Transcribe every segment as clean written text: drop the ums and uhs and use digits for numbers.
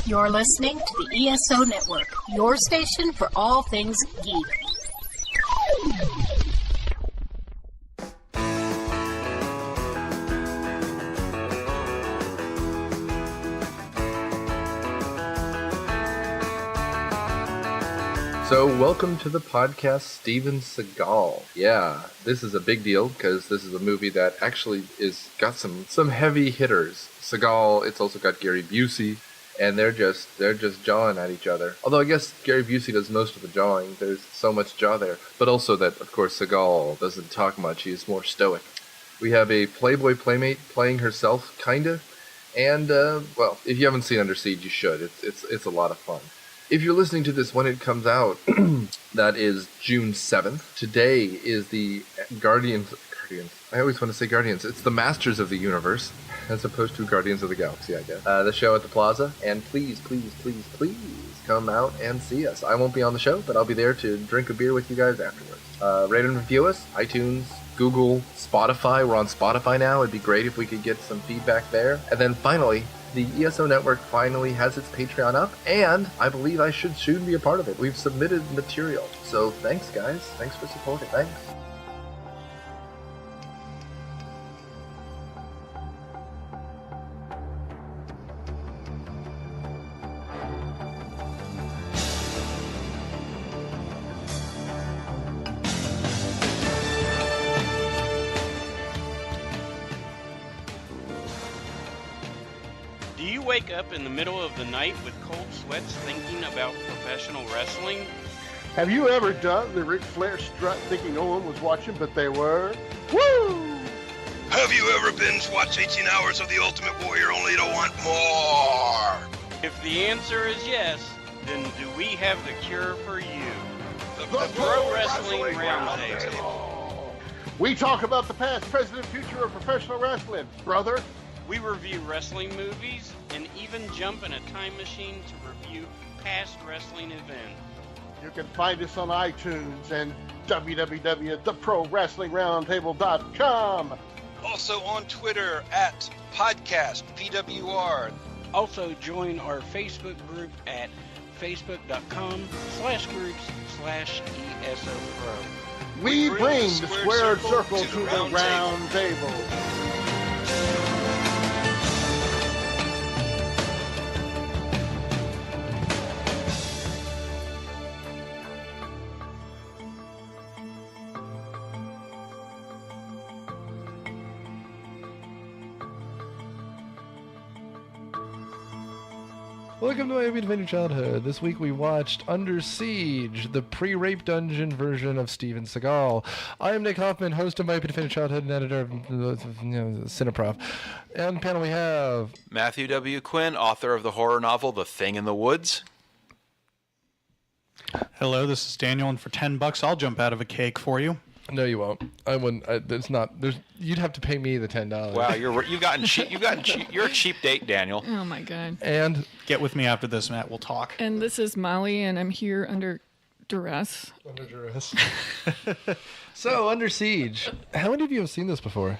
You're listening to the ESO Network, your station for all things geek. So, welcome to the podcast, Steven Seagal. Yeah, this is a big deal because this is a movie that actually is got some heavy hitters. Seagal, it's also got Gary Busey, and they're just jawing at each other. Although I guess Gary Busey does most of the jawing. There's so much jaw there, but also that of course Seagal doesn't talk much. He's more stoic. We have a Playboy Playmate playing herself, kinda, and well, if you haven't seen Under Siege, you should. It's a lot of fun. If you're listening to this when it comes out, that is June 7th. Today is the Guardians. I always want to say Guardians. It's the Masters of the Universe, as opposed to Guardians of the Galaxy, I guess. The show at the Plaza. And please come out and see us. I won't be on the show, but I'll be there to drink a beer with you guys afterwards. Rate and review us. iTunes, Google, Spotify. We're on Spotify now. It'd be great if we could get some feedback there. And then finally, the ESO Network finally has its Patreon up, and I believe I should soon be a part of it. We've submitted material. So thanks, guys. Thanks for supporting. Thanks. Wake up in the middle of the night with cold sweats thinking about professional wrestling? Have you ever done the Ric Flair strut thinking no one was watching, but they were? Woo! Have you ever binge-watched 18 hours of The Ultimate Warrior only to want more? If the answer is yes, then do we have the cure for you? The Pro Wrestling Roundtable. We talk about the past, present, and future of professional wrestling, brother. We review wrestling movies and even jump in a time machine to review past wrestling events. You can find us on iTunes and www.theprowrestlingroundtable.com. Also on Twitter at podcast PWR. Also join our Facebook group at facebook.com/groups/ESOPro. We bring the squared circle to the round table. Welcome to Myopia Defending Childhood. This week we watched Under Siege, the pre-rape dungeon version of Steven Seagal. I am Nick Hoffman, host of Myopia Defending Childhood and editor of Cineprov. On the panel we have Matthew W. Quinn, author of the horror novel The Thing in the Woods. Hello, this is Daniel, and for $10 I'll jump out of a cake for you. No, you won't. I wouldn't. You'd have to pay me the $10. Wow, you've gotten cheap. You're a cheap date, Daniel. Oh my God. And get with me after this, Matt. We'll talk. And this is Mollie, and I'm here under duress. Under duress. So, Under Siege. How many of you have seen this before?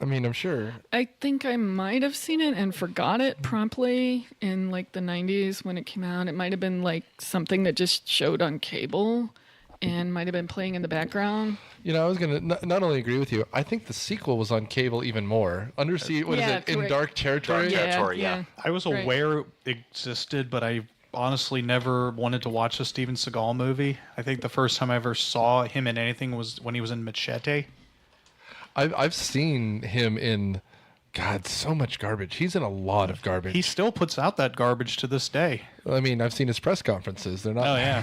I mean, I'm sure. I think I might have seen it and forgot it promptly in like the 90s when it came out. It might have been like something that just showed on cable and might have been playing in the background. You know, I was going to not only agree with you, I think the sequel was on cable even more. Under Siege, what is it? Correct. In Dark Territory? Dark Territory, yeah. I was aware it existed, but I honestly never wanted to watch a Steven Seagal movie. I think the first time I ever saw him in anything was when he was in Machete. I've seen him in, God, so much garbage. He's in a lot of garbage. He still puts out that garbage to this day. I mean, I've seen his press conferences. They're not. Oh, yeah.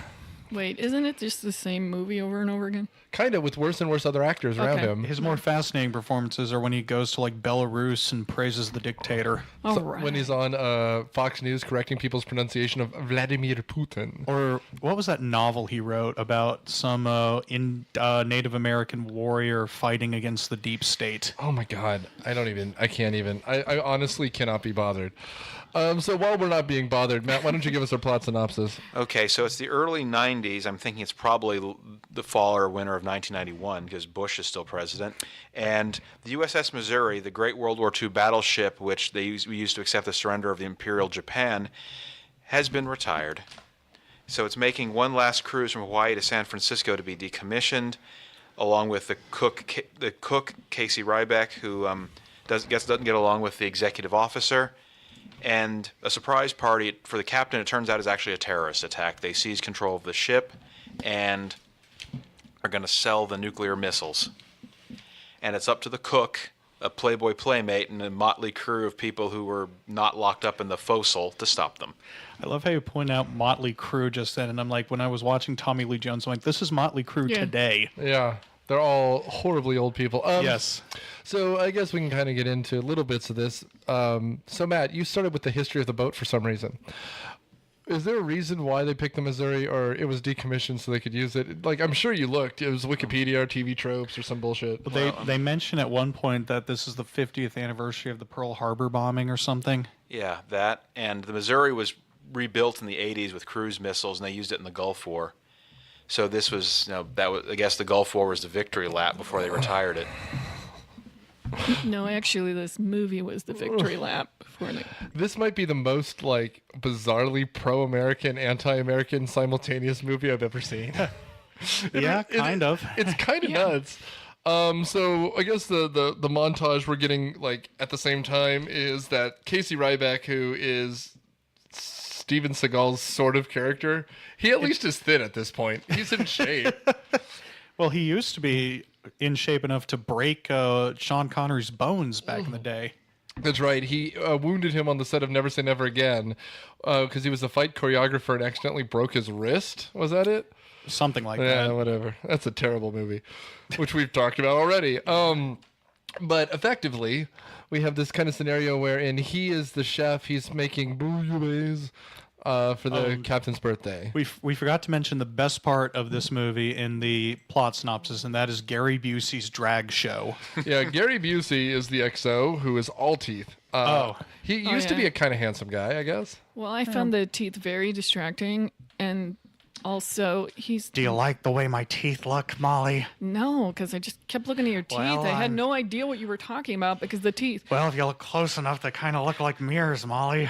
Wait, isn't it just the same movie over and over again? Kind of, with worse and worse other actors around him. His more fascinating performances are when he goes to like Belarus and praises the dictator. All right. When he's on Fox News correcting people's pronunciation of Vladimir Putin. Or what was that novel he wrote about some Native American warrior fighting against the deep state? Oh my God. I can't even. I honestly cannot be bothered. So while we're not being bothered, Matt, why don't you give us our plot synopsis? Okay, so it's the early 90s. 90s. I'm thinking it's probably the fall or winter of 1991 because Bush is still president. And the USS Missouri, the great World War II battleship, which we used to accept the surrender of the Imperial Japan, has been retired. So it's making one last cruise from Hawaii to San Francisco to be decommissioned, along with the cook Casey Ryback, who doesn't get along with the executive officer. And a surprise party for the captain, it turns out, is actually a terrorist attack. They seize control of the ship and are going to sell the nuclear missiles. And it's up to the cook, a Playboy Playmate, and a motley crew of people who were not locked up in the forecastle to stop them. I love how you point out Motley Crue just then, and I'm like, when I was watching Tommy Lee Jones, I'm like, this is Motley Crue today. Yeah, they're all horribly old people. Yes. So I guess we can kind of get into little bits of this. So Matt, you started with the history of the boat for some reason. Is there a reason why they picked the Missouri, or it was decommissioned so they could use it? Like, I'm sure you looked. It was Wikipedia or TV tropes or some bullshit. They mention at one point that this is the 50th anniversary of the Pearl Harbor bombing or something. Yeah, that. And the Missouri was rebuilt in the 80s with cruise missiles, and they used it in the Gulf War. So this was, I guess the Gulf War was the victory lap before they retired it. No, actually, this movie was the victory lap before they... This might be the most, bizarrely pro-American, anti-American simultaneous movie I've ever seen. Yeah, kind of. It's kind of nuts. So I guess the montage we're getting, at the same time is that Casey Ryback, who is Steven Seagal's sort of character, he at least is thin at this point. He's in shape. Well, he used to be in shape enough to break Sean Connery's bones back in the day. That's right. He wounded him on the set of Never Say Never Again because he was a fight choreographer and accidentally broke his wrist. Was that it? Something like that. Yeah, whatever. That's a terrible movie, which we've talked about already. But effectively, we have this kind of scenario wherein he is the chef. He's making bouillabaisse for the captain's birthday. We forgot to mention the best part of this movie in the plot synopsis, and that is Gary Busey's drag show. Yeah, Gary Busey is the XO who is all teeth. He used to be a kind of handsome guy, I guess. Well, I found the teeth very distracting, and also he's... Do you like the way my teeth look, Molly? No, because I just kept looking at your teeth. Well, I had no idea what you were talking about because the teeth... Well, if you look close enough, they kind of look like mirrors, Molly.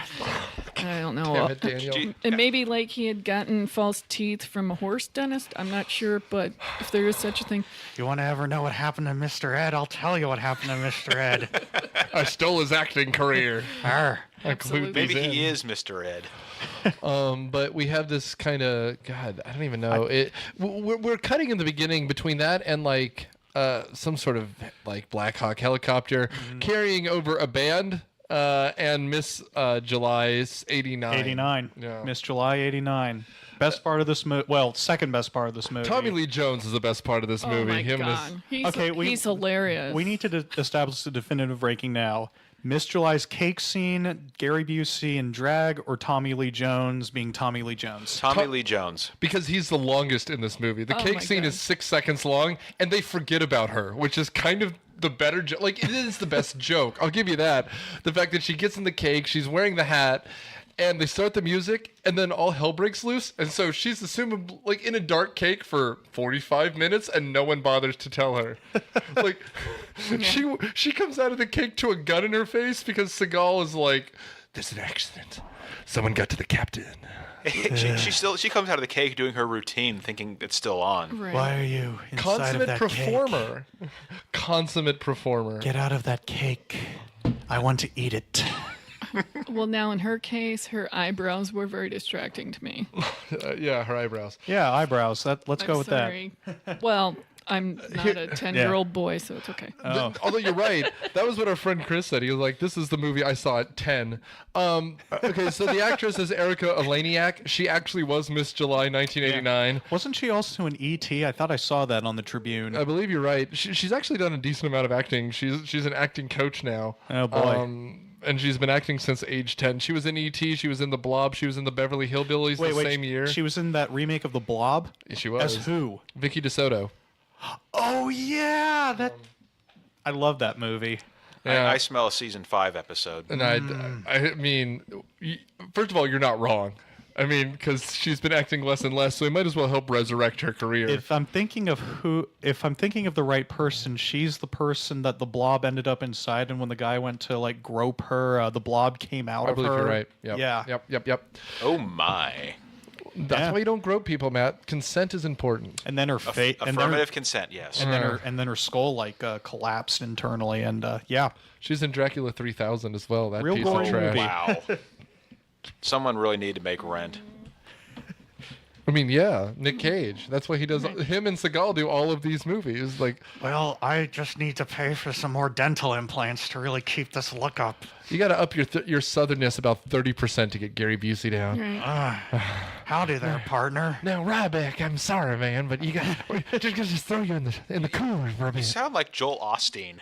I don't know. Damn it, Daniel. And maybe he had gotten false teeth from a horse dentist. I'm not sure, but if there is such a thing. You want to ever know what happened to Mr. Ed? I'll tell you what happened to Mr. Ed. I stole his acting career. Absolutely. Maybe he is Mr. Ed. But we have this kind of, God, I don't even know. We're cutting in the beginning between that and some sort of Black Hawk helicopter carrying over a band and Miss July's 89. 89. Yeah. Miss July 89. Best part of this movie. Well, second best part of this movie. Tommy Lee Jones is the best part of this movie. Oh my Him God. And He's hilarious. We need to establish the definitive ranking now. Miss July's cake scene, Gary Busey in drag, or Tommy Lee Jones being Tommy Lee Jones? Tommy Lee Jones. because he's the longest in this movie. The cake my scene God. is 6 seconds long, and they forget about her, which is kind of the better joke. It is the best joke. I'll give you that. The fact that she gets in the cake, she's wearing the hat, and they start the music, and then all hell breaks loose. And so she's assumed in a dark cake for 45 minutes, and no one bothers to tell her. She comes out of the cake to a gun in her face because Seagal is like, "There's an accident. Someone got to the captain." she comes out of the cake doing her routine, thinking it's still on. Right. Why are you inside of that performer. cake? Consummate performer. Get out of that cake. I want to eat it. Well, now in her case, her eyebrows were very distracting to me. Yeah, her eyebrows. Yeah, eyebrows. Let's go with Sorry. Well, I'm not a 10-year-old boy, so it's okay. Although you're right, that was what our friend Chris said. He was like, "This is the movie I saw at 10." Okay, so the actress is Erica Eleniak. She actually was Miss July 1989. Wasn't she also in E.T.? I thought I saw that on the Tribune. I believe you're right. She's actually done a decent amount of acting. She's an acting coach now. Oh, boy. And she's been acting since age 10. She was in E.T., she was in The Blob, she was in The Beverly Hillbillies same year. She was in that remake of The Blob? She was. As who? Vicky DeSoto. Oh, yeah! I love that movie. Yeah. I smell a season 5 episode. And I mean, first of all, you're not wrong. I mean, because she's been acting less and less, so we might as well help resurrect her career. If I'm thinking of the right person, she's the person that the blob ended up inside, and when the guy went to like grope her, the blob came out I of believe her. you're right. Yep. Yeah. Yep. Oh my. That's why you don't grope people, Matt. Consent is important. And then her face, Affirmative consent, yes. and then her skull like collapsed internally, and She's in Dracula 3000 as well. That Real piece gory of trash. movie. Wow. Someone really needed to make rent. I mean, yeah, Nick Cage. That's why he does. Him and Seagal do all of these movies. Like, Well, I just need to pay for some more dental implants to really keep this look up. you got to up your southernness about 30% to get Gary Busey down. Right. Howdy there, partner. Now, Ryback, I'm sorry, man, but you got just throw you in the cooler for a You minute. sound like Joel Osteen.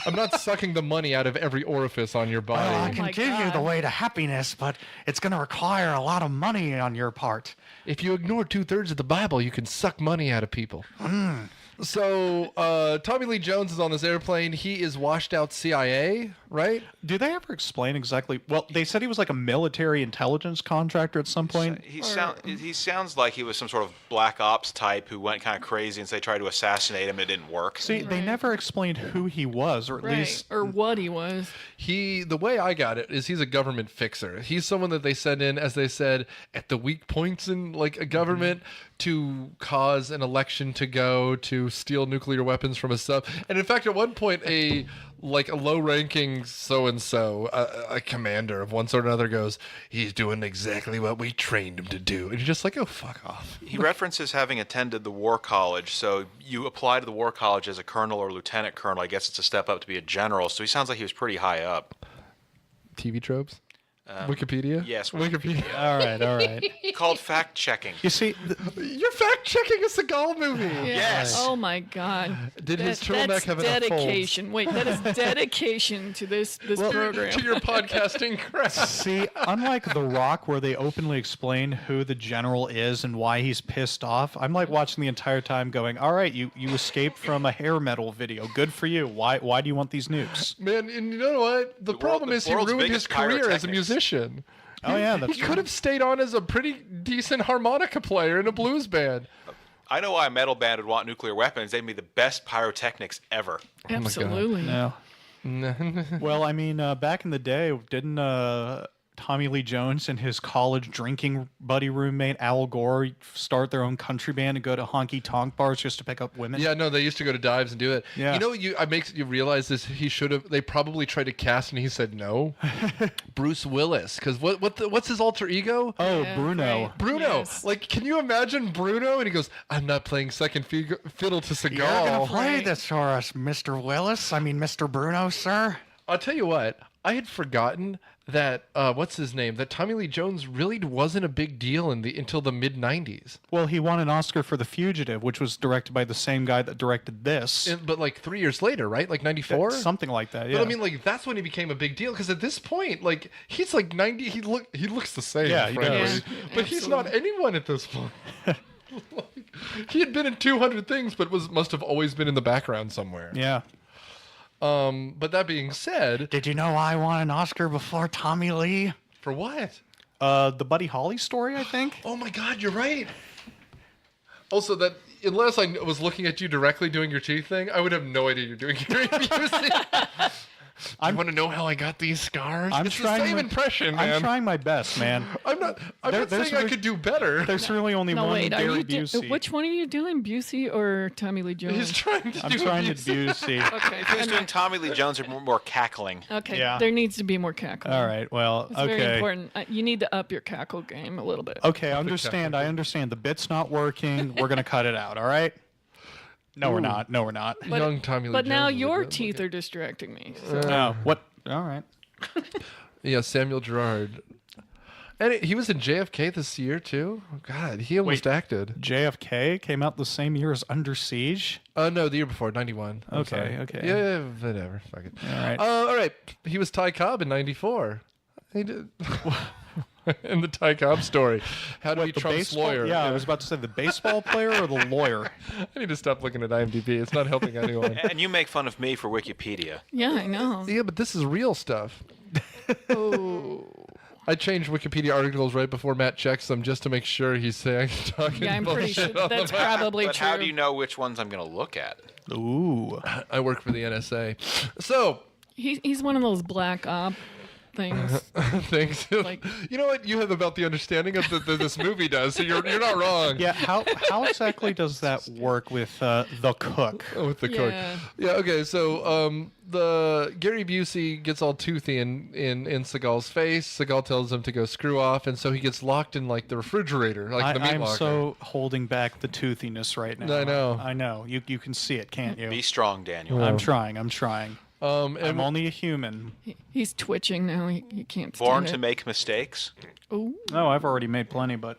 I'm not sucking the money out of every orifice on your body. Well, I Oh can my give you the God. way to happiness, but it's going to require a lot of money on your part. If you ignore 2/3 of the Bible, you can suck money out of people. So, Tommy Lee Jones is on this airplane. He is washed out CIA, right? do they ever explain exactly? Well, they said he was like a military intelligence contractor at some point. He sounds like he was some sort of black ops type who went kind of crazy and so they tried to assassinate him. It didn't work. See, they never explained who he was, or at Right. least Or what he was. The way I got it is he's a government fixer. He's someone that they send in, as they said, at the weak points in like a government to cause an election to go, to steal nuclear weapons from a sub. And in fact, at one point, a low-ranking so-and-so, a commander of one sort or another goes, he's doing exactly what we trained him to do. And you're just like, oh, fuck off. He references having attended the War College, so you apply to the War College as a colonel or lieutenant colonel. I guess it's a step up to be a general, so he sounds like he was pretty high up. TV tropes? Wikipedia? Yes, Wikipedia. all right. Called fact-checking. You see, You're fact-checking a Seagal movie. Yes. Oh my God. Did his turtleneck that's have enough folds? dedication. Wait, that is dedication to this program. To your podcasting craft. See, unlike The Rock, where they openly explain who the general is and why he's pissed off, I'm like watching the entire time going, all right, you escaped from a hair metal video. Good for you. Why do you want these nukes? Man, and you know what? The problem is he world's ruined his biggest career as a pyrotechnics. musician. Oh, yeah, that's He could have stayed on as a pretty decent harmonica player in a blues band. I know why a metal band would want nuclear weapons. They'd be the best pyrotechnics ever. Absolutely. No. Well, I mean, back in the day, didn't Tommy Lee Jones and his college drinking buddy roommate Al Gore start their own country band and go to honky tonk bars just to pick up women? Yeah, no, they used to go to dives and do it. Yeah. You know, I makes you realize this. He should have. They probably tried to cast, and he said no. Bruce Willis, because what's his alter ego? Oh, Yeah, Bruno. right. Bruno. Yes. Like, can you imagine Bruno? And he goes, "I'm not playing second fiddle to Seagal." You're going to play Right. this for us, Mr. Willis. I mean, Mr. Bruno, sir. I'll tell you what. I had forgotten that what's his name? That Tommy Lee Jones really wasn't a big deal until the mid '90s. Well, he won an Oscar for The Fugitive, which was directed by the same guy that directed this. But like 3 years later, right? Like '94. Something like that, yeah. But I mean, like that's when he became a big deal because at this point, like he's like 90. He looks the same. Yeah, he frankly. does. Yeah, But he's not anyone at this point. Like, he had been in 200 things, but must have always been in the background somewhere. yeah. But that being said, Did you know I won an Oscar before Tommy Lee? for what? The Buddy Holly story, I think. Oh my God, you're right. Also, that unless I was looking at you directly doing your teeth thing, I would have no idea you're doing your music. I want to know how I got these scars. I'm It's the trying same my- impression, man. I'm trying my best, man. I'm not There's saying I could do better. There's really only No, one wait. Are Gary you Busey. which one are you doing, Busey or Tommy Lee Jones? He's trying to I'm do trying to abuse. Busey. Okay. If he was doing Tommy Lee Jones, there'd be more cackling. Okay. Yeah. There needs to be more cackle. All right. Well, It's okay. very important. You need to up your cackle game a little bit. Okay, I understand. I understand. The bit's not working. We're gonna cut it out. All right. No, we're not. No, we're not. Young Tommy Lee But now Jones is a your good teeth looking- are distracting me. So. No. What? All right. Yeah, Samuel Gerard. And he was in JFK this year too. God, he almost acted. JFK came out the same year as Under Siege. No, the year before, 91. I'm Okay, sorry. okay. Yeah, whatever. Fuck it. All right. All right. He was Ty Cobb in 94. He did. In the Ty Cobb story. How to be The Trump's baseball? lawyer. Yeah, I was about to say the baseball player or the lawyer. I need to stop looking at IMDb. It's not helping anyone. And you make fun of me for Wikipedia. Yeah, I know. Yeah, but this is real stuff. Oh. I change Wikipedia articles right before Matt checks them just to make sure he's saying talking Yeah, I'm pretty sure bullshit on that's them. probably But true. how do you know which ones I'm going to look at? Ooh. I work for the NSA. So, He's one of those black op things. thanks. Like- You know what you have about the understanding of that this movie does, so you're not wrong. Yeah, how exactly does that work with the cook? With the cook. Yeah, okay, so the Gary Busey gets all toothy in Seagal's face. Seagal tells him to go screw off, and so he gets locked in like the refrigerator, like the meat I'm locker. so holding back the toothiness right now. I know. I know. You can see it, can't you? Be strong, Daniel. I'm trying. And I'm only a human. He's twitching now. He can't Born stand to it. make mistakes. Oh. No, I've already made plenty, but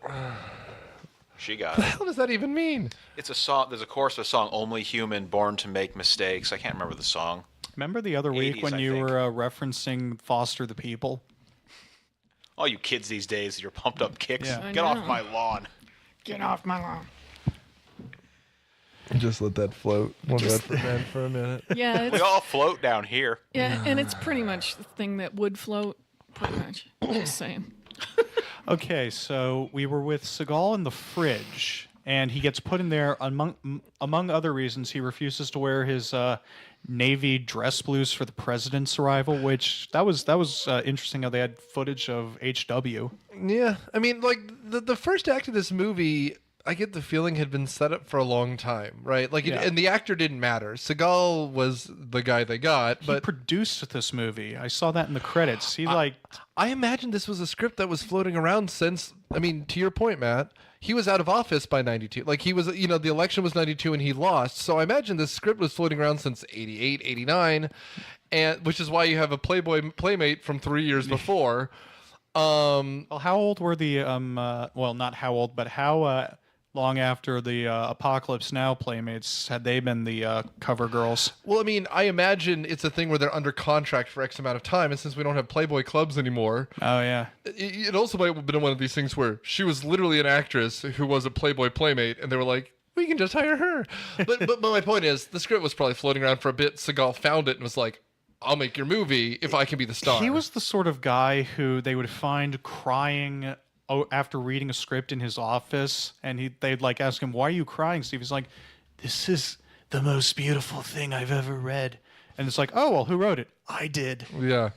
She got what the it. hell does that even mean? It's a song. There's a chorus of a song, "Only Human, Born to Make Mistakes." I can't remember the song. remember the other week 80s, when I you think. were referencing Foster the People? All you kids these days, your pumped up kicks. Yeah. Get off know. my lawn. Get off my lawn. Just let that float. One Redford man for a minute. Yeah, We it's, all float down here. yeah, and it's pretty much the thing that would float. Pretty much. Just saying. Okay, so we were with Seagal in the fridge, and he gets put in there among other reasons. He refuses to wear his navy dress blues for the president's arrival, which that was interesting how they had footage of HW. Yeah, I mean, like the first act of this movie, I get the feeling had been set up for a long time, right? Like, Yeah. and the actor didn't matter. Seagal was the guy they got, He but produced this movie. I saw that in the credits. I imagine this was a script that was floating around since. I mean, to your point, Matt, he was out of office by '92. Like he was, you know, the election was '92 and he lost. So I imagine this script was floating around since '88, '89, and which is why you have a Playboy Playmate from 3 years before. Well, how old were the well, not how old, but how long after the Apocalypse Now Playmates had they been the cover girls? Well, I mean, I imagine it's a thing where they're under contract for X amount of time, and since we don't have Playboy clubs anymore, Oh yeah. it also might have been one of these things where she was literally an actress who was a Playboy Playmate, and they were like, we can just hire her. But my point is, the script was probably floating around for a bit. Seagal found it and was like, I'll make your movie if I can be the star. He was the sort of guy who they would find crying after reading a script in his office, and they'd like ask him, "Why are you crying, Steve?" He's like, "This is the most beautiful thing I've ever read." And it's like, "Oh well, who wrote it? I did." Yeah.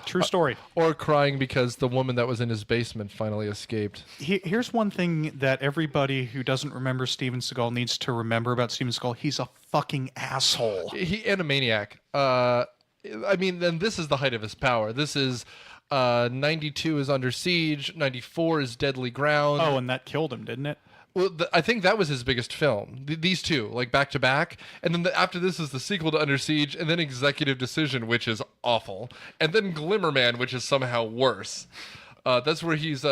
True story. Or crying because the woman that was in his basement finally escaped. Here's one thing that everybody who doesn't remember Steven Seagal needs to remember about Steven Seagal: he's a fucking asshole. And a maniac. I mean, then this is the height of his power. This is 92 is Under Siege, 94 is Deadly Ground. Oh, and that killed him, didn't it? Well, I think that was his biggest film. These two, like back to back, and then after this is the sequel to Under Siege, and then Executive Decision, which is awful, and then Glimmerman, which is somehow worse. That's where he's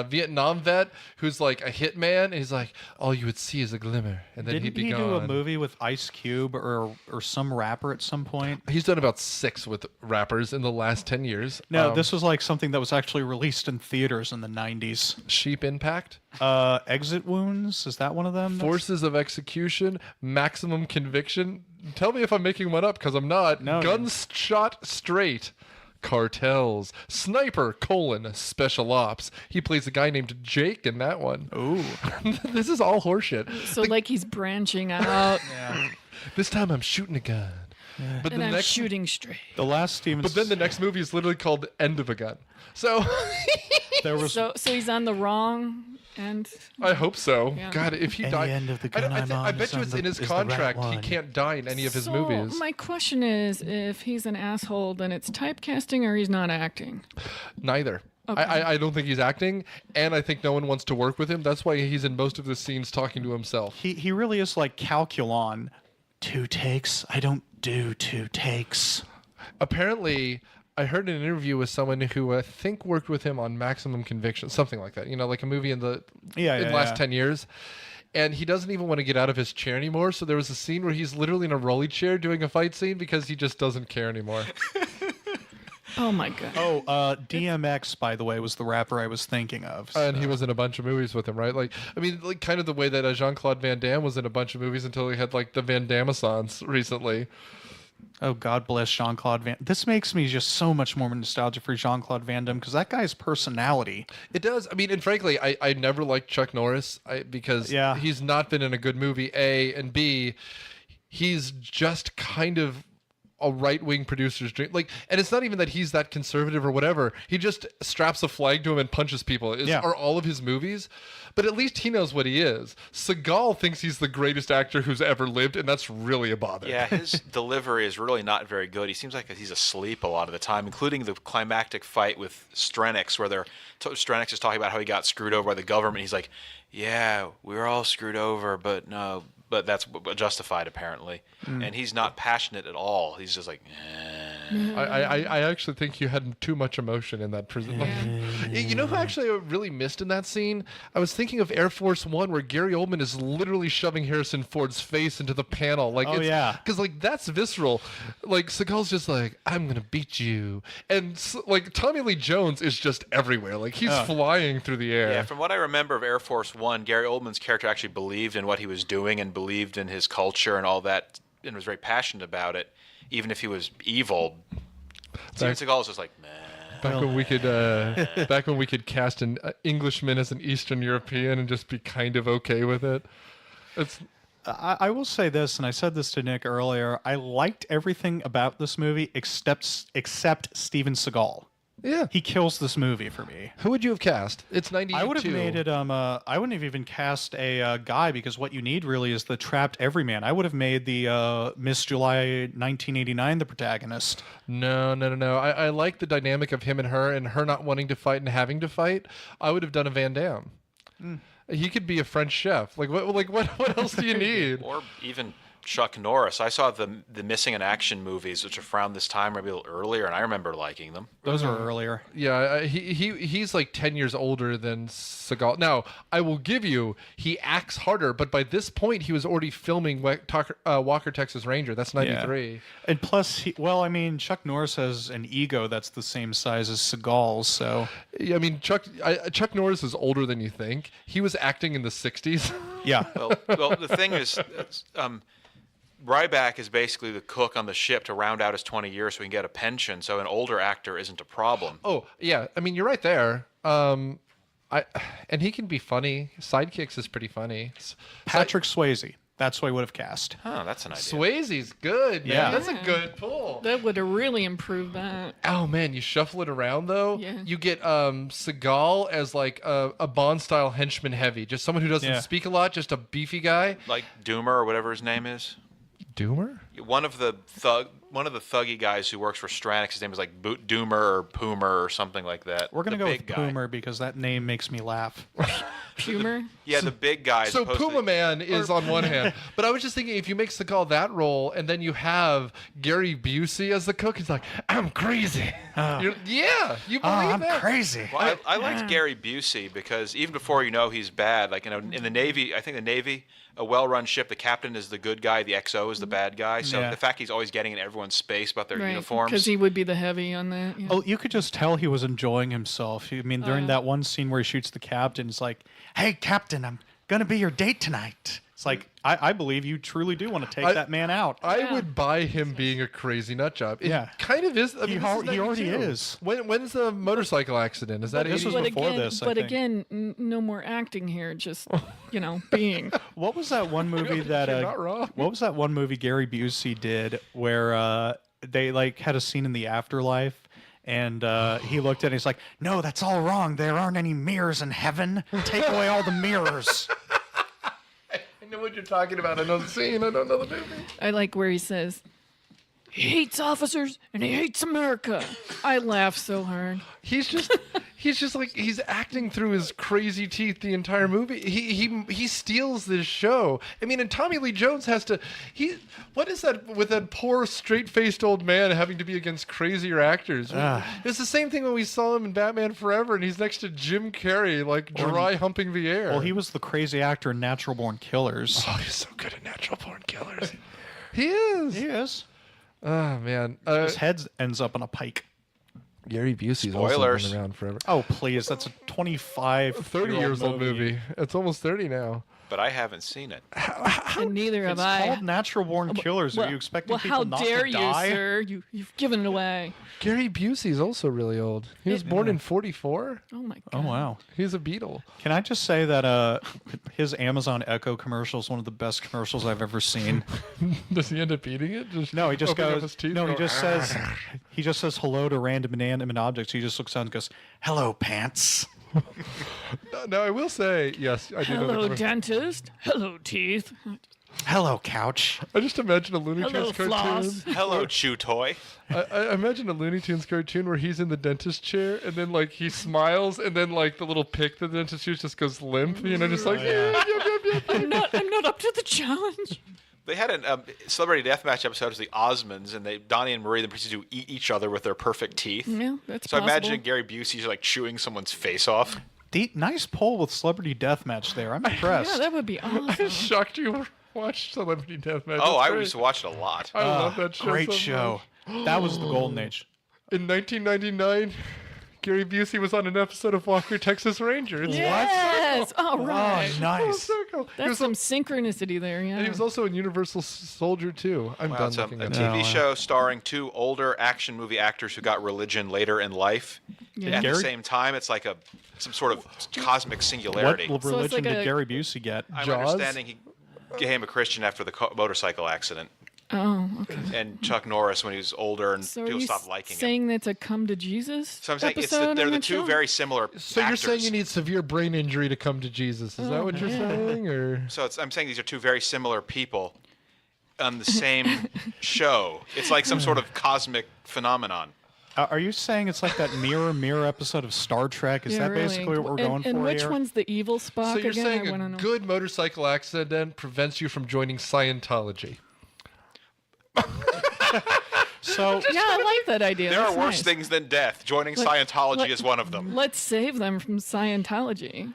Vietnam vet who's like a hitman, and he's like, all you would see is a glimmer, and then he'd Didn't be he gone. do a movie with Ice Cube or some rapper at some point? He's done about 6 with rappers in the last 10 years. No, this was like something that was actually released in theaters in the 90s. Sheep Impact, Exit Wounds, is that one of them? Forces of Execution, Maximum Conviction. Tell me if I'm making one up, because I'm not. No. Guns Shot Straight. Cartels. Sniper, Special Ops. He plays a guy named Jake in that one. Ooh. This is all horseshit. So like he's branching out, This time I'm shooting a gun. But and I'm shooting straight. The last Steven. But then the next movie is literally called End of a Gun. So there was So he's on the wrong end. I hope so. Yeah. God, if he Any died, end of the gun I'm on I bet is you on it's the- in his is the right contract. He one. can't die in any of his So movies. my question is, if he's an asshole, then it's typecasting or he's not acting. Neither. Okay. I don't think he's acting, and I think no one wants to work with him. That's why he's in most of the scenes talking to himself. he really is like Calculon. 2 takes. I don't do 2 takes. Apparently, I heard an interview with someone who I think worked with him on Maximum Conviction, something like that. You know, like a movie in the last 10 years. And he doesn't even want to get out of his chair anymore. So there was a scene where he's literally in a rolly chair doing a fight scene because he just doesn't care anymore. Oh my god. Oh, DMX, by the way, was the rapper I was thinking of. And he was in a bunch of movies with him, right? Like, I mean, like kind of the way that Jean-Claude Van Damme was in a bunch of movies until he had like the Van Damme-a-sons recently. Oh, God bless Jean-Claude Van. This makes me just so much more nostalgic for Jean-Claude Van Damme because that guy's personality. It does. I mean, and frankly, I never liked Chuck Norris because he's not been in a good movie, A, and B, he's just kind of a right-wing producer's dream. Like, and it's not even that he's that conservative or whatever. He just straps a flag to him and punches people. Are all of his movies. But at least he knows what he is. Seagal thinks he's the greatest actor who's ever lived, and that's really a bother. Yeah, his delivery is really not very good. He seems like he's asleep a lot of the time, including the climactic fight with Strenix, where Strenix is talking about how he got screwed over by the government. He's like, yeah, we were all screwed over, but no, but that's justified apparently. And he's not passionate at all. He's just like, I actually think you had too much emotion in that prison. You know who actually I really missed in that scene? I was thinking of Air Force One, where Gary Oldman is literally shoving Harrison Ford's face into the panel. Like, because like that's visceral. Like Seagal's just like, I'm gonna beat you, and like Tommy Lee Jones is just everywhere. Like he's flying through the air. Yeah, from what I remember of Air Force One, Gary Oldman's character actually believed in what he was doing and believed in his culture and all that, and was very passionate about it, even if he was evil. Steven Seagal was just like, nah. Back when we could cast an Englishman as an Eastern European and just be kind of okay with it. I will say this, and I said this to Nick earlier. I liked everything about this movie except Steven Seagal. Yeah, he kills this movie for me. Who would you have cast? It's 92. I would have made it. I wouldn't have even cast a guy, because what you need really is the trapped everyman. I would have made the Miss July 1989 the protagonist. No. I like the dynamic of him and her not wanting to fight and having to fight. I would have done a Van Damme. He could be a French chef. What else do you need? Or even Chuck Norris. I saw the Missing in Action movies, which are from this time, maybe a little earlier, and I remember liking them. Those are earlier. Yeah, he's like 10 years older than Seagal. Now, I will give you, he acts harder, but by this point, he was already filming Walker, Texas Ranger. That's 93. Yeah. And plus, Chuck Norris has an ego that's the same size as Seagal's, so... Yeah, I mean, Chuck Norris is older than you think. He was acting in the 60s. Yeah. Well, the thing is... Ryback is basically the cook on the ship to round out his 20 years so he can get a pension, so an older actor isn't a problem. Oh, yeah. I mean, you're right there. And he can be funny. Sidekicks is pretty funny. Patrick Swayze. That's what I would have cast. Oh, that's an idea. Swayze's good, man. Yeah. That's a good pull. That would have really improved that. Oh, man. You shuffle it around, though. Yeah. You get Seagal as like a Bond-style henchman heavy. Just someone who doesn't speak a lot, just a beefy guy. Like Doomer or whatever his name is. Doomer? One of the thuggy guys who works for Stranix, his name is like Doomer or Poomer or something like that. We're going to go with Poomer because that name makes me laugh. Poomer? Yeah, the big guy. So Puma Man is on one hand. But I was just thinking, if you make Seagal that role and then you have Gary Busey as the cook, he's like, I'm crazy. You believe I'm that? crazy. Well, I liked Gary Busey because even before he's bad, like in the Navy, I think the Navy, a well-run ship, the captain is the good guy, the XO is the bad guy. So the fact he's always getting in everyone's space about their uniforms. Because he would be the heavy on that. Yeah. Oh, you could just tell he was enjoying himself. I mean, during that one scene where he shoots the captain, it's like, hey, Captain, I'm going to be your date tonight. It's like, I believe you truly do want to take that man out. I would buy him being a crazy nut job. It kind of is. I mean, he already is. When's the motorcycle accident? Is that 80s? This was before this, I think. Again, no more acting here. Just, being. What was that one movie You're not wrong. What was that one movie Gary Busey did where they had a scene in the afterlife? And he looked at it and he's like, no, that's all wrong. There aren't any mirrors in heaven. Take away all the mirrors. I know what you're talking about. I know the scene. I don't know the movie. I like where he says, he hates officers and he hates America. I laugh so hard. He's just like, he's acting through his crazy teeth the entire movie. He steals this show. I mean, and Tommy Lee Jones has to, what is that with that poor straight-faced old man having to be against crazier actors? It's the same thing when we saw him in Batman Forever and he's next to Jim Carrey, like dry humping the air. Well, he was the crazy actor in Natural Born Killers. Oh, he's so good at Natural Born Killers. He is. Oh, man. His head ends up on a pike. Gary Busey's Spoilers. also been around forever. Oh, please. That's a 30 years old movie. It's almost 30 now. but I haven't seen it. And neither have It's I. called Natural Born Killers. Are you expecting people how not dare to die? you, sir? You've given it away. Gary Busey's also really old. He was born in 44. Oh my god. Oh wow. He's a Beatle. Can I just say that his Amazon Echo commercial is one of the best commercials I've ever seen. Does he end up eating it? No, he just opening up goes. his teeth No, and he go, just says hello to random inanimate objects. He just looks down and goes, "Hello, pants." No, I will say, yes, I do know Hello, that. dentist. Hello, teeth. Hello, couch. I just imagine a Looney Hello, Tunes cartoon. floss. Hello, chew toy. I imagine a Looney Tunes cartoon where he's in the dentist chair and then like he smiles and then like the little pick that the dentist uses just goes limp, you know, just like I'm not up to the challenge. They had a celebrity deathmatch episode of the Osmonds, and Donnie and Marie, the proceeded to eat each other with their perfect teeth. Yeah, that's So I possible. imagine Gary Busey's like chewing someone's face off. Nice poll with celebrity deathmatch there. I'm impressed. Yeah, that would be awesome. I'm shocked you watched Celebrity Deathmatch. Oh, That's I great. used to watch it a lot. I love that show. Great so show. much. That was the golden age. In 1999, Gary Busey was on an episode of Walker, Texas Ranger. It's Yes. All right. Oh, nice. so cool. He That's was some synchronicity there. Yeah. And he was also in Universal Soldier too. I'm Wow, done it's looking a at TV that. show starring two older action movie actors who got religion later in life. Yeah. At the Gary- same time, it's like some sort of cosmic What singularity. religion like did a- Gary Busey get? I'm Jaws? understanding he became a Christian after the motorcycle accident. Oh, okay. And Chuck Norris when he was older and So are people you stopped liking him. saying that's a come to Jesus So I'm saying episode they're on the that two show? very similar So you're saying actors. you need severe brain injury to come to Jesus? Is that what you're saying, or? So I'm saying these are two very similar people on the same show. It's like some sort of cosmic phenomenon. Are you saying it's like that mirror episode of Star Trek? Is Yeah, that really. basically what we're going and for which here? one's the evil Spock So you're again? saying I wanna a know. good motorcycle accident prevents you from joining Scientology? So Yeah, I like that idea. There That's are worse nice. things than death. Joining Scientology is one of them. Let's save them from Scientology.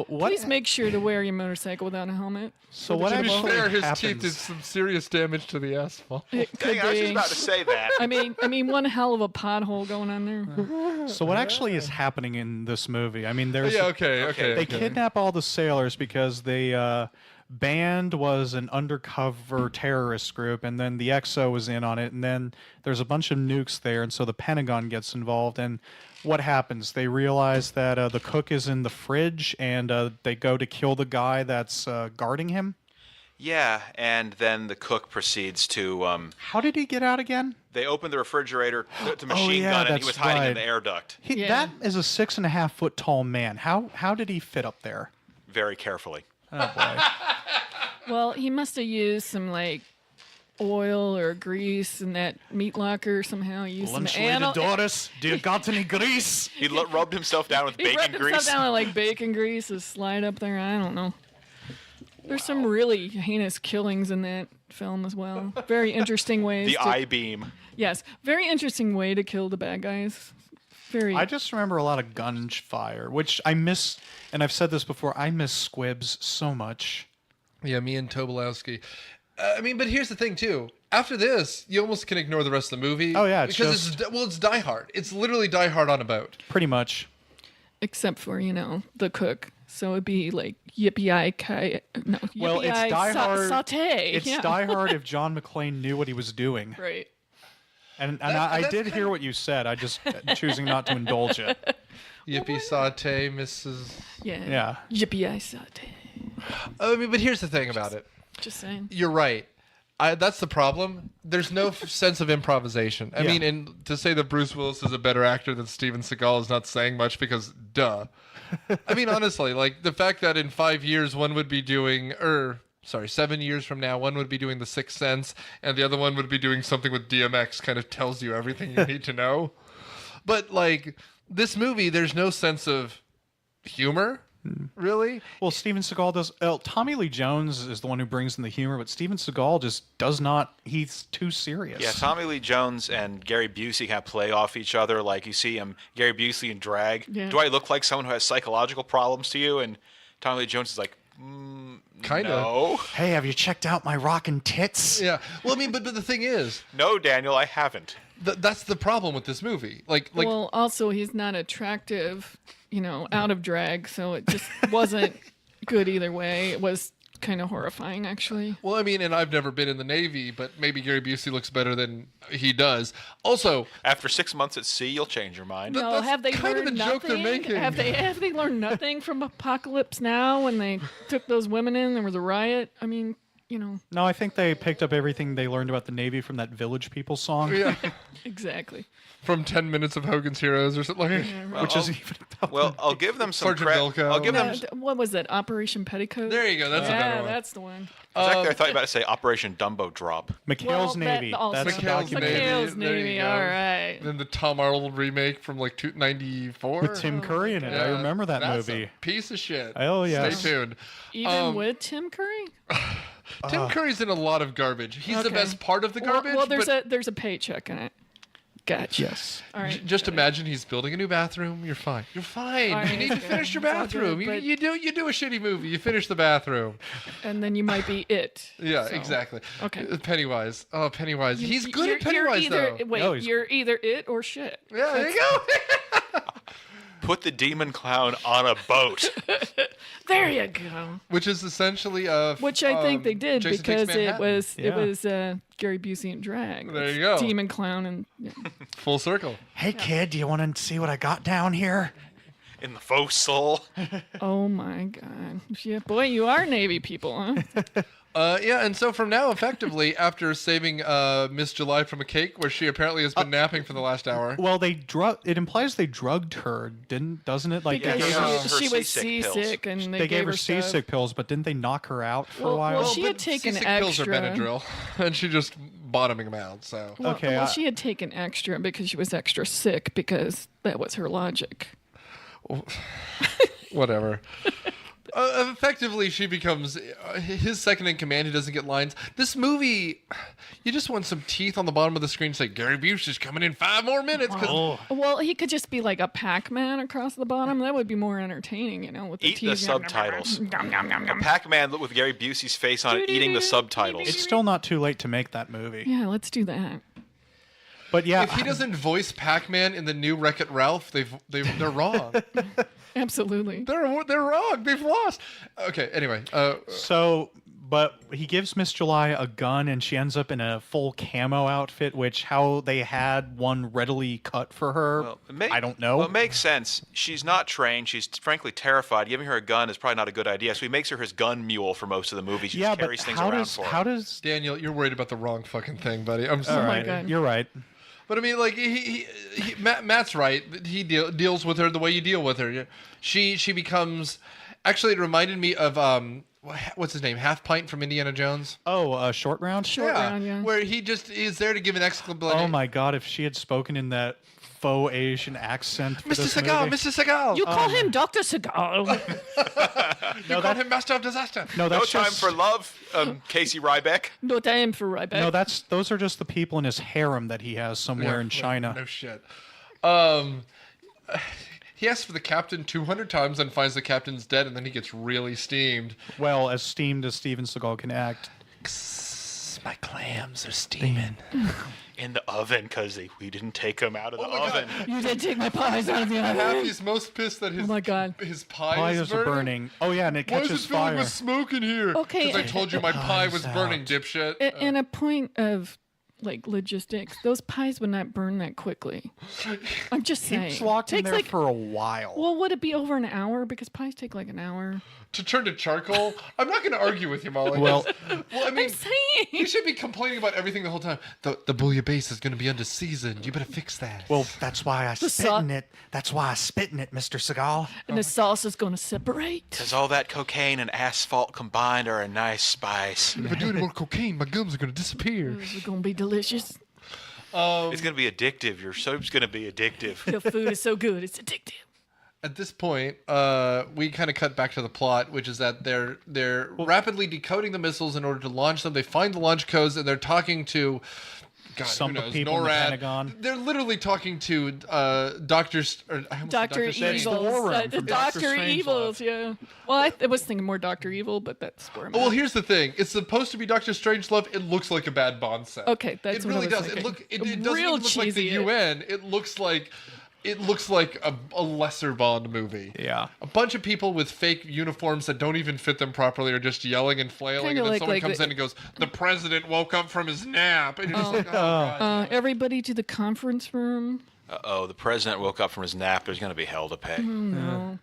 what? Please make sure to wear your motorcycle without a helmet. So what To be actually fair, his happens? teeth did some serious damage to the asphalt. It could Dang, I was just be. about to say that. I mean, one hell of a pothole going on there. So what actually is happening in this movie? I mean, there's Yeah, okay. they kidnap all the sailors because the band was an undercover terrorist group, and then the EXO was in on it, and then there's a bunch of nukes there, and so the Pentagon gets involved. And what happens? They realize that the cook is in the fridge, and they go to kill the guy that's guarding him. Yeah, and then the cook proceeds to. How did he get out again? They opened the refrigerator, the machine yeah, gun, and he that's was hiding in right. the air duct. Yeah. That is a 6.5 foot tall man. How did he fit up there? Very carefully. Oh boy. Well, he must have used some like oil or grease in that meat locker somehow. He used some Doris, do you got any grease? He rubbed himself down with He bacon rubbed grease. himself down with like bacon grease to slide up there. I don't know. There's some really heinous killings in that film as well. Very interesting ways. The to, I-beam. Yes, very interesting way to kill the bad guys. Very. I just remember a lot of gunfire, which I miss, and I've said this before, I miss squibs so much. Yeah, me and Tobolowsky. I mean, but here's the thing too. After this, you almost can ignore the rest of the movie. Oh, yeah, it's because just- it's Die Hard. It's literally Die Hard on a boat. Pretty much. Except for the cook. So it'd be like yippee-ki. No, Well, it's yippee-yi Die Hard. saute. It's yeah. Die Hard if John McClane knew what he was doing. Right. And I did hear what you said. I just choosing not to indulge it. Yippee saute, Mrs. Yeah. Yeah. Yippee-yi saute. I mean, but here's the thing about it. Just saying. You're right. That's the problem. There's no sense of improvisation. I Yeah. mean, and to say that Bruce Willis is a better actor than Steven Seagal is not saying much because, duh. I mean, honestly, like the fact that in 5 years one would be doing, 7 years from now, one would be doing The Sixth Sense and the other one would be doing something with DMX kind of tells you everything you need to know. But like this movie, there's no sense of humor, really. Well, Steven Seagal does. Tommy Lee Jones is the one who brings in the humor, but Steven Seagal just does not. He's too serious. Yeah, Tommy Lee Jones and Gary Busey kind of play off each other. Like you see him, Gary Busey in drag. Yeah. Do I look like someone who has psychological problems to you? And Tommy Lee Jones is like, Kind of. no. Hey, have you checked out my rockin' tits? Yeah. Well, I mean, but the thing is, No, Daniel, I haven't. that's the problem with this movie. Like Well, also he's not attractive, out of drag, so it just wasn't good either way. It was kind of horrifying, actually. Well, I mean, and I've never been in the Navy, but maybe Gary Busey looks better than he does. Also, after 6 months at sea, you'll change your mind. No, have they kind of learned the joke they're nothing? making. Have they learned nothing from Apocalypse Now when they took those women in? There was a riot. I mean, you know. No, I think they picked up everything they learned about the Navy from that Village People song. Yeah. Exactly. From 10 Minutes of Hogan's Heroes or something like Well, Which is even about Well, I'll give them some Sergeant credit. Bilko. I'll give them. What was it? Operation Petticoat? There you go. That's a better yeah, one. that's the one. Exactly, I thought you were about to say Operation Dumbo Drop. McHale's Well, that Navy. also- That's the McHale's documentary. McHale's There you Navy, go. all right. Then the Tom Arnold remake from like 94. With Tim Curry in it. I remember that that's movie. A piece of shit. Oh, yes. Stay tuned. Even with Tim Curry? Tim Curry's in a lot of garbage. He's the Okay. best part of the garbage. Well, but there's a paycheck in it. Gotcha. Yes. All right. just imagine he's building a new bathroom. You're fine. You're fine. All right, You need to okay. finish your It's all good, bathroom. but- You do a shitty movie. You finish the bathroom. And then you might be it. Yeah, So, exactly. Okay. Pennywise. Oh, Pennywise. He's good at You're Pennywise, either, though. Wait, No, he's- you're either it or shit. Yeah, there you go. Put the demon clown on a boat. There you go. Which is essentially Which I think they did Jason Takes because it Manhattan. was Yeah. Gary Busey and drag. There It's you go. Demon clown and yeah. full circle. Hey, kid, do you want to see what I got down here? In the faux soul. Oh my god. Yeah, boy, you are Navy people, huh? Yeah, and so from now, effectively, after saving Miss July from a cake, where she apparently has been napping for the last hour. Well, it implies they drugged her, doesn't it? Like Because they gave her, she was seasick pills. seasick and they gave her stuff. seasick pills, but didn't they knock her out for a while? Well, she had but taken seasick extra. pills are Benadryl, and she just bottoming them out. So Well, Okay, well, I- she had taken extra because she was extra sick because that was her logic. whatever. Effectively, she becomes his second in command. He doesn't get lines. This movie, you just want some teeth on the bottom of the screen. Say Gary Busey's coming in 5 more minutes. 'Cause Well, he could just be like a Pac-Man across the bottom. That would be more entertaining, you know, with the Eat teeth. the subtitles. Pac-Man with Gary Busey's face on it, eating the subtitles. It's still not too late to make that movie. Yeah, let's do that. But yeah, if he doesn't voice Pac-Man in the new Wreck-It Ralph, they're wrong. Absolutely. They're wrong. They've lost. Okay. Anyway. But he gives Miss July a gun, and she ends up in a full camo outfit. Which how they had one readily cut for her, Well, I don't know. Well, it makes sense. She's not trained. She's frankly terrified. Giving her a gun is probably not a good idea. So he makes her his gun mule for most of the movie. She yeah, just but carries things how around does for how her. does? Daniel, you're worried about the wrong fucking thing, buddy. I'm sorry. All my right, God. you're right. But I mean, like Matt's right. He deals with her the way you deal with her. She becomes. Actually, it reminded me of what's his name? Half Pint from Indiana Jones. Oh, Short Round. Short Round, yeah. Where he just is there to give an exclamation. Oh my God! If she had spoken in that faux Asian accent, for Mr. this Seagal, movie. Mr. Seagal. You call him Dr. Seagal. You called him Master of Disaster. No, No that's time just, for love, Casey Ryback. No time for right back. No, those are just the people in his harem that he has somewhere in China. No shit. He asks for the captain 200 times and finds the captain's dead, and then he gets really steamed. Well, as steamed as Steven Seagal can act. My clams are steaming. In the oven, because we didn't take them out of the oven. You did take my pies out of the Half oven. he's most pissed that his Oh my God. his pie Pies is are burning. Oh yeah, and it Why is catches it filling fire. with smoke in here? Okay. Because I told you my pie was Pies burning, out. dipshit. In a point of like logistics, those pies would not burn that quickly. I'm just saying. Keeps locked in Takes there like, for a while. well, would it be over an hour? Because pies take like an hour. To turn to charcoal? I'm not going to argue with you, Molly. Well- I mean, I'm saying. you should be complaining about everything the whole time. The bouillabaisse is going to be under seasoned. You better fix that. Well, that's why I spit sau- in it. That's why I spit in it, Mr. Seagal. And the sauce is going to separate. Because all that cocaine and asphalt combined are a nice spice. if I do any more cocaine, my gums are going to disappear. This is going to be delicious. It's going to be addictive. Your soap's going to be addictive. The food is so good, it's addictive. At this point, we kind of cut back to the plot, which is that they're rapidly decoding the missiles in order to launch them. They find the launch codes, and they're talking to Some who knows, people in the NORAD. Pentagon. They're literally talking to Dr. Dr. Strange. Evil. War Room from Doctor Dr. Strangelove. Evils, yeah. Well, I was thinking more Dr. Evil, but that's where I'm Well, at. here's the thing. It's supposed to be Dr. Strangelove. It looks like a bad Bond set. Okay, that's it what I really was does. thinking. It doesn't Real even look like the cheesy. UN. It looks like it looks like a lesser Bond movie. Yeah. A bunch of people with fake uniforms that don't even fit them properly are just yelling and flailing, Kinda and then like- someone like comes the- in and goes, "The president woke up from his nap," and you're just like, "Oh God." Everybody to the conference room. Uh-oh, the president woke up from his nap. There's going to be hell to pay. No.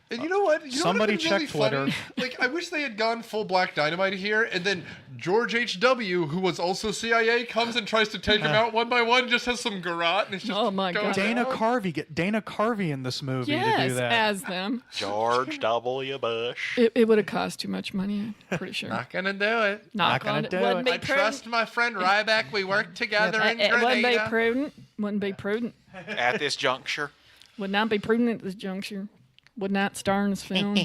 And you know what? You Somebody know what would've been check really Twitter. funny? Like, I wish they had gone full Black Dynamite here, and then George H.W., who was also CIA, comes and tries to take him out one by one, just has some garrote, and it's just Oh, my going God. Dana down. Carvey, get Dana Carvey in this movie to Yes, do that. as them. George W. Bush. It would have cost too much money, I'm pretty sure. Not gonna do it. Not gonna on do Wouldn't it. be I prudent. trust my friend Ryback. We work together in It wouldn't be Grenada. prudent. Wouldn't be prudent. At this juncture. Would not be prudent at this juncture. Would not star in this film.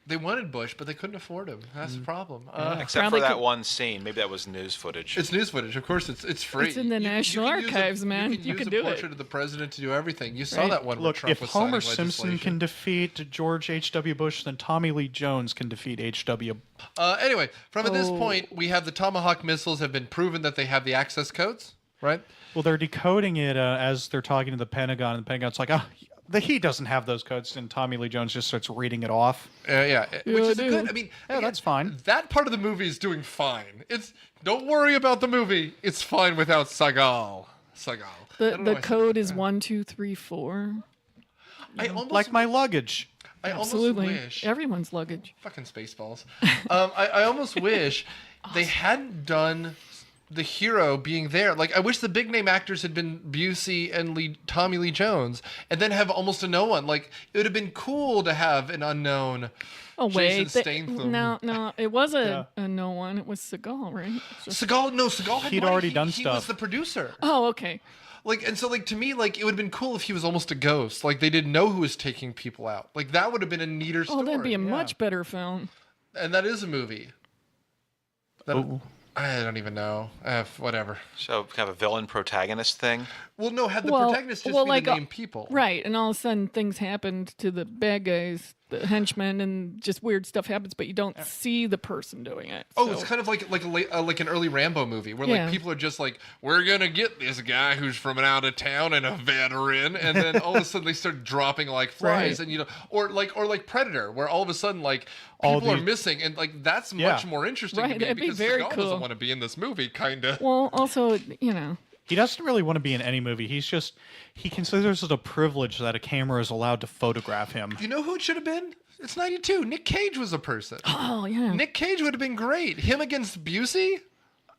They wanted Bush, but they couldn't afford him. That's the problem. Except Probably for that could- one scene. Maybe that was news footage. It's news footage. Of course, it's free. It's in the National can use Archives, man. You can You use can a do it. portrait of the president to do everything. You saw Right. that one where Look, Trump if was Homer signing Simpson legislation. can defeat George H.W. Bush, then Tommy Lee Jones can defeat H.W. Anyway, from at this Oh. point, we have the Tomahawk missiles have been proven that they have the access codes, right? Well, they're decoding it as they're talking to the Pentagon, and the Pentagon's like, he doesn't have those codes, and Tommy Lee Jones just starts reading it off. Yeah, which is I do. good. I mean, Yeah, that's fine. That part of the movie is doing fine. Don't worry about the movie. It's fine without Seagal. I don't know The why I code said is that. 1, 2, 3, 4. I almost Like my luggage. I almost Absolutely. wish Everyone's luggage. fucking Spaceballs. I almost wish they hadn't done the hero being there. Like, I wish the big name actors had been Busey and Tommy Lee Jones, and then have almost a no one. Like, it would have been cool to have an unknown. Oh, wait. Jason Statham. No. It was a no one. It was Seagal, right? Seagal had He'd money. already done He was stuff. the producer. Oh, okay. Like, and so, like, to me, like, it would have been cool if he was almost a ghost. Like, they didn't know who was taking people out. Like, that would have been a neater story. Oh, that'd be a much better film. And that is a movie. I don't even know. Whatever. So kind of a villain protagonist thing. Well, no, had the protagonist just be the named people. Right, and all of a sudden things happened to the bad guys, the henchmen, and just weird stuff happens, but you don't see the person doing it. Oh, so- it's kind of like an early Rambo movie where Yeah. like people are just like, we're gonna get this guy who's from out of town and a veteran, and then all of a sudden they start dropping like flies, Right. and or like Predator, where all of a sudden like All people are the- missing, and like that's Yeah. much more interesting Right, to me that'd be because very Seagal cool. doesn't want to be in this movie, kinda. Well, also, He doesn't really want to be in any movie. He considers it a privilege that a camera is allowed to photograph him. You know who it should have been? It's 92. Nick Cage was a person. oh yeah. Nick Cage would have been great. Him against Busey?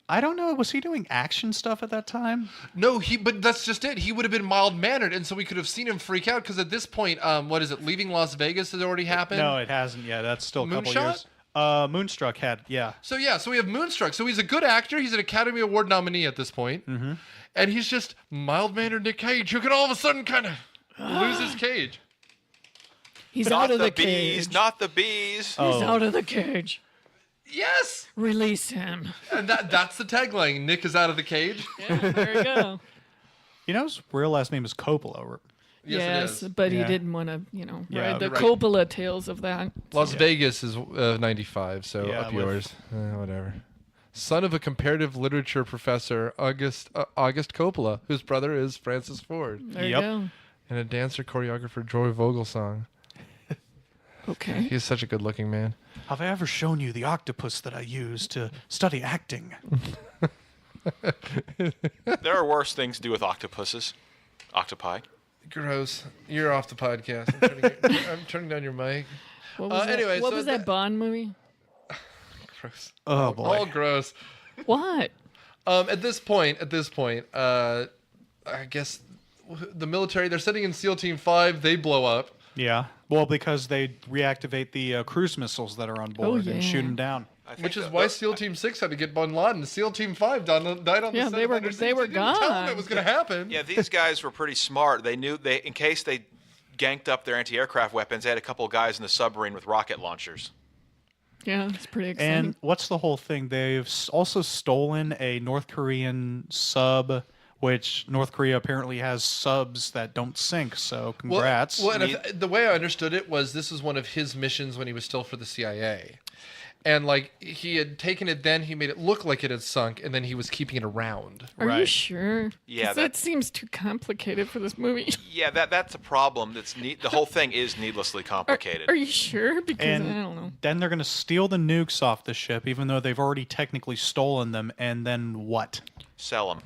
I don't know. Was he doing action stuff at that time? No, but that's just it. He would have been mild-mannered, and so we could have seen him freak out, because at this point, what is it, Leaving Las Vegas has already happened? No, it hasn't yet. That's still a couple Moonshot? years. Moonstruck had, yeah. So we have Moonstruck. So he's a good actor. He's an Academy Award nominee at this point. Mm-hmm. And he's just mild-mannered Nick Cage, who can all of a sudden kind of lose his cage. He's Not out of the bees, cage. not the bees. He's out of the cage. Yes! Release him. And that's the tagline. Nick is out of the cage. Yeah, there you go. You know, his real last name is Coppola. Yes, it is. but Yeah. he didn't want to, Yeah, ride the you're right. Coppola tales of that. Las Vegas is 95, so Yeah, up with- yours. Whatever. Son of a comparative literature professor, August Coppola, whose brother is Francis Ford, There Yep. you go. and a dancer choreographer, Joy Vogelsong. Okay. He's such a good-looking man. Have I ever shown you the octopus that I use to study acting? There are worse things to do with octopuses. Octopi. Gross. You're off the podcast. I'm turning down your mic. What was that, anyway, what so was that Bond movie? Gross. Oh, boy. All gross. What? At this point, I guess the military, they're sitting in SEAL Team 5. They blow up. Yeah. Well, because they reactivate the cruise missiles that are on board yeah. and shoot them down. I think Which is that- why SEAL Team 6 had to get Bin Laden. SEAL Team 5 died on Yeah, the set they of were- Under Siege. they were didn't tell them gone. it was going to happen. Yeah, these guys were pretty smart. They knew in case they ganked up their anti-aircraft weapons, they had a couple of guys in the submarine with rocket launchers. Yeah, it's pretty exciting. And what's the whole thing? They've also stolen a North Korean sub, which North Korea apparently has subs that don't sink. So congrats. Well, and the way I understood it was this was one of his missions when he was still for the CIA. And like he had taken it, then he made it look like it had sunk, and then he was keeping it around. Are you sure? Yeah, 'Cause that seems too complicated for this movie. Yeah, that's a problem. That's neat. The whole thing is needlessly complicated. Are you sure? Because And I don't know. then they're going to steal the nukes off the ship, even though they've already technically stolen them. And then what? Sell them.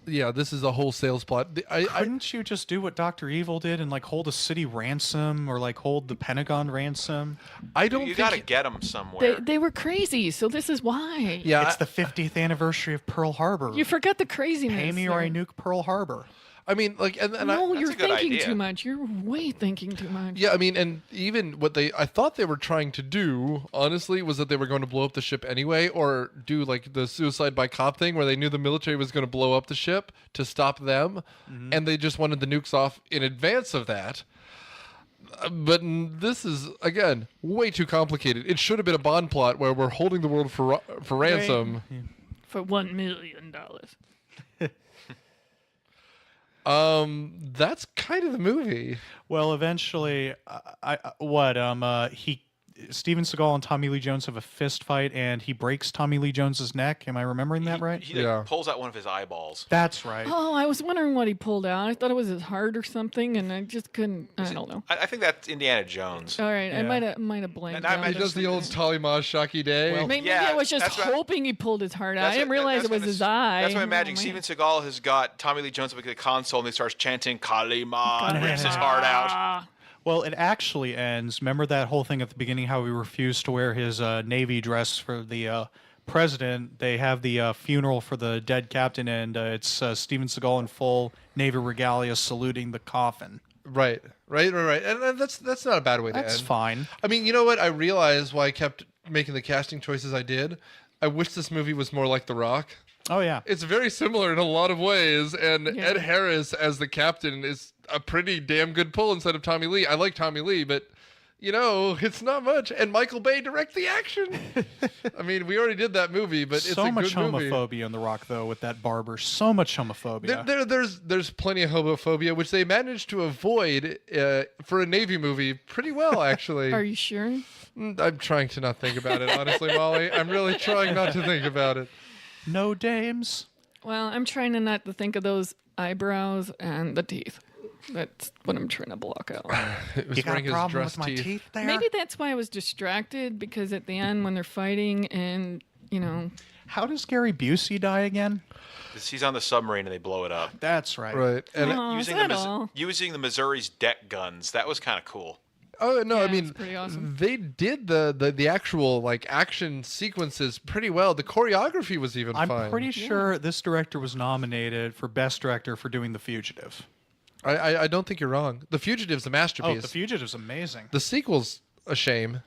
Yeah, this is a whole sales plot. Couldn't you just do what Dr. Evil did and like hold a city ransom or like hold the Pentagon ransom? I don't. You got to get them somewhere. They were crazy, so this is why. Yeah, It's the 50th anniversary of Pearl Harbor. You forgot the craziness. Pay me or I there. nuke Pearl Harbor. I mean, like, and No, you're a good thinking idea. too much. You're way thinking too much. Yeah, I mean, and even what I thought they were trying to do, honestly, was that they were going to blow up the ship anyway, or do like the suicide by cop thing where they knew the military was going to blow up the ship to stop them, and they just wanted the nukes off in advance of that. But this is, again, way too complicated. It should have been a Bond plot where we're holding the world for ransom. For $1 million. That's kind of the movie. Well, eventually, Steven Seagal and Tommy Lee Jones have a fist fight, and he breaks Tommy Lee Jones's neck. Am I remembering that right? He like, pulls out one of his eyeballs. That's right. Oh, I was wondering what he pulled out. I thought it was his heart or something, and I just couldn't. I don't know. I think that's Indiana Jones. All right, I might have blanked And I out. He imagine does the old Tallyma Shocky Day. Well, Maybe Yeah, I was just that's what- hoping he pulled his heart out. I That's didn't what- realize that's it was what his it's- eye. That's what I'm Oh, imagining. man. Steven Seagal has got Tommy Lee Jones up at the console, and he starts chanting Kalima and rips his heart out. Well, it actually ends. Remember that whole thing at the beginning, how he refused to wear his Navy dress for the president? They have the funeral for the dead captain, and it's Steven Seagal in full Navy regalia saluting the coffin. Right. And that's not a bad way to end. That's fine. I mean, you know what? I realized why I kept making the casting choices I did. I wish this movie was more like The Rock. Oh, yeah. It's very similar in a lot of ways, and Ed Harris as the captain is a pretty damn good pull instead of Tommy Lee. I like Tommy Lee, but, you know, it's not much. And Michael Bay direct the action. I mean, we already did that movie, but it's so a much good movie. homophobia in The Rock, though, with that barber. So much homophobia. There's plenty of homophobia, which they managed to avoid for a Navy movie pretty well, actually. Are you sure? I'm trying to not think about it, honestly, Molly. I'm really trying not to think about it. No dames. Well, I'm trying to not to think of those eyebrows and the teeth. That's what I'm trying to block out. You got a problem with my teeth there? Maybe that's why I was distracted, because at the end when they're fighting and, you know. How does Gary Busey die again? He's on the submarine and they blow it up. That's right. Right. And using the Missouri's deck guns. That was kind of cool. Oh no! Yeah, I mean, it's pretty awesome. they did the actual like action sequences pretty well. The choreography was even I'm fine. pretty sure this director was nominated for Best Director for doing The Fugitive. I don't think you're wrong. The Fugitive's a masterpiece. Oh, The Fugitive's amazing. The sequel's a shame.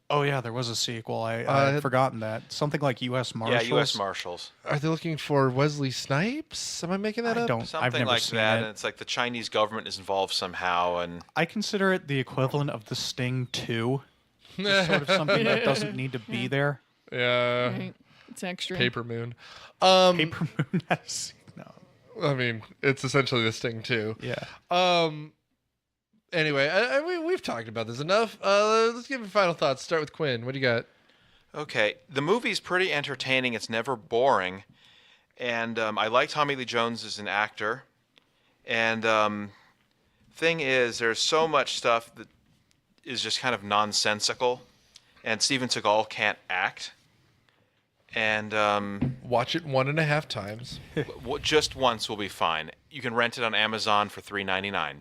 Oh, yeah, there was a sequel. I'd forgotten that. Something like U.S. Marshals. Yeah, U.S. Marshals. Are they looking for Wesley Snipes? Am I making that up? I've Something never like seen that, it. and it's like the Chinese government is involved somehow, and I consider it the equivalent of The Sting 2. It's sort of something that doesn't need to be there. Yeah. Right. It's extra. Paper Moon. Paper Moon has... No. I mean, it's essentially this thing too. Yeah. Anyway, we've talked about this enough. Let's give it final thoughts. Start with Quinn. What do you got? Okay, the movie's pretty entertaining. It's never boring, and I like Tommy Lee Jones as an actor. And thing is, there's so much stuff that is just kind of nonsensical, and Steven Seagal can't act. And Watch it 1.5 times. Just once will be fine. You can rent it on Amazon for $3.99.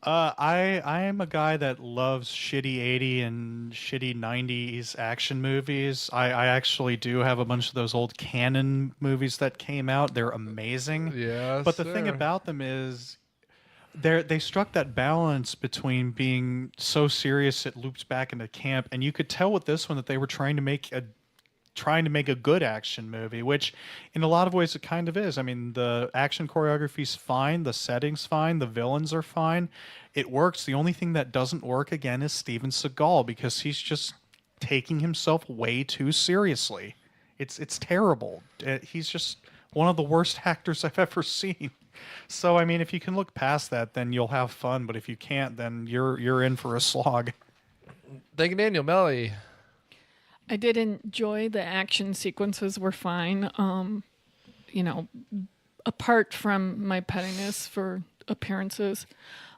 I am a guy that loves shitty 80 and shitty 90s action movies. I actually do have a bunch of those old canon movies that came out. They're amazing. Yes, But the thing sir. about them is they struck that balance between being so serious it loops back into camp, and you could tell with this one that they were trying to make a good action movie, which in a lot of ways it kind of is. I mean, the action choreography's fine, the setting's fine, the villains are fine. It works. The only thing that doesn't work, again, is Steven Seagal, because he's just taking himself way too seriously. It's terrible. He's just one of the worst actors I've ever seen. So, I mean, if you can look past that, then you'll have fun. But if you can't, then you're in for a slog. Thank you, Daniel. Mollie. I did enjoy the action sequences were fine. Apart from my pettiness for appearances.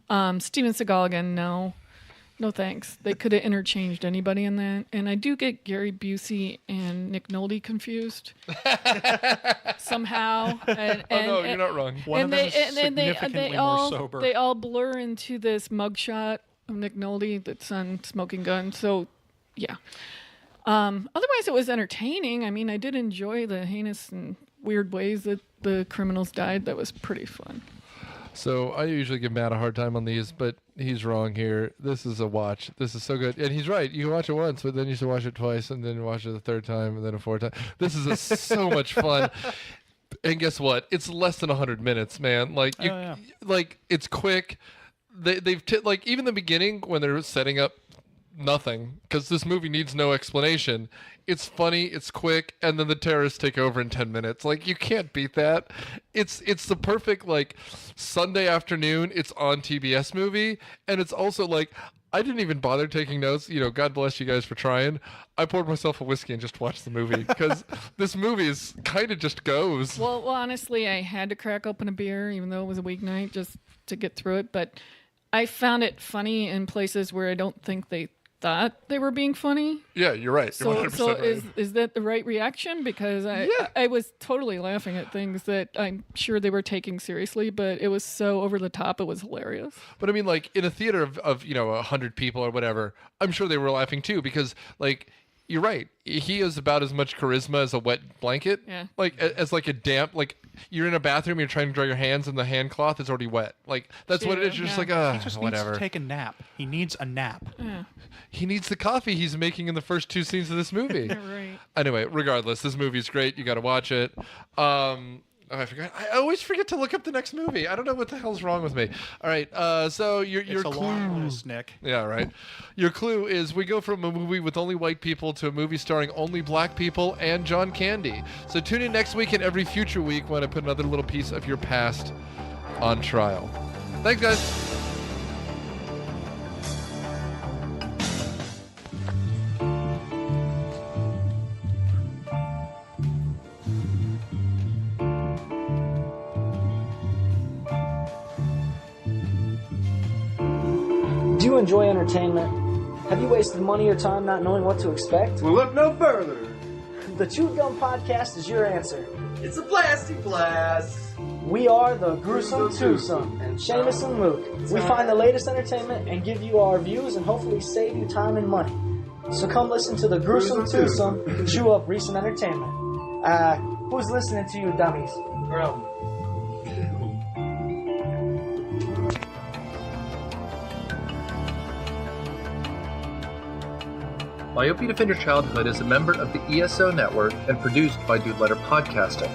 Steven Seagal again, no thanks. They could have interchanged anybody in that. And I do get Gary Busey and Nick Nolte confused somehow. You're not wrong. One of them is significantly more sober. They all blur into this mugshot of Nick Nolte that's on Smoking Gun. So, yeah. Otherwise, it was entertaining. I mean, I did enjoy the heinous and weird ways that the criminals died. That was pretty fun. So I usually give Matt a hard time on these, but he's wrong here. This is a watch. This is so good. And he's right. You can watch it once, but then you should watch it twice, and then watch it the third time, and then a fourth time. This is so much fun. And guess what? It's less than 100 minutes, man. Like, it's quick. They've even the beginning when they're setting up nothing, because this movie needs no explanation. It's funny, it's quick, and then the terrorists take over in 10 minutes. Like, you can't beat that. It's the perfect, like, Sunday afternoon, it's on TBS movie, and it's also, like, I didn't even bother taking notes. God bless you guys for trying. I poured myself a whiskey and just watched the movie, because this movie is kind of just goes. Well, honestly, I had to crack open a beer, even though it was a weeknight, just to get through it, but I found it funny in places where I don't think they thought they were being funny. Yeah, you're right. You're 100% right. Is that the right reaction? Because I was totally laughing at things that I'm sure they were taking seriously, but it was so over the top, it was hilarious. But I mean, like, in a theater of 100 people or whatever, I'm sure they were laughing too, because, like, you're right. He has about as much charisma as a wet blanket. Yeah. Like, as like a damp, like, you're in a bathroom, you're trying to dry your hands, and the hand cloth is already wet. Like, that's what it is. You're just like, he just whatever. needs to take a nap. He needs a nap. Yeah. He needs the coffee he's making in the first 2 scenes of this movie. Right. Anyway, regardless, this movie's great. You got to watch it. I forgot. I always forget to look up the next movie. I don't know what the hell's wrong with me. All right. So your it's a clue, long list, Nick. Yeah, right. Your clue is we go from a movie with only white people to a movie starring only black people and John Candy. So tune in next week and every future week when I put another little piece of your past on trial. Thanks, guys. Do you enjoy entertainment? Have you wasted money or time not knowing what to expect? Well, look no further. The Chewed Gum Podcast is your answer. It's a plastic blast. We are the Gruesome Twosome and Seamus and Luke. We find the latest entertainment and give you our views and hopefully save you time and money. So come listen to the Gruesome Twosome and chew up recent entertainment. Who's listening to you, dummies? Bro. Myopia Defend Your Childhood is a member of the ESO Network and produced by Dude Letter Podcasting.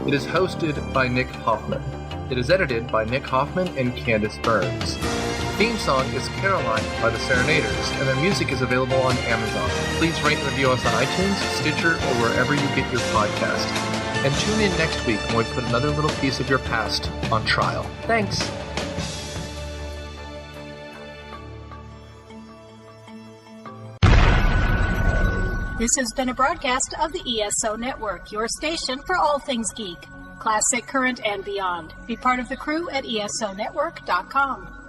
It is hosted by Nick Hoffman. It is edited by Nick Hoffman and Candace Burns. The theme song is Caroline by the Serenaders, and their music is available on Amazon. Please rate and review us on iTunes, Stitcher, or wherever you get your podcast. And tune in next week when we put another little piece of your past on trial. Thanks. This has been a broadcast of the ESO Network, your station for all things geek, classic, current, and beyond. Be part of the crew at ESONetwork.com.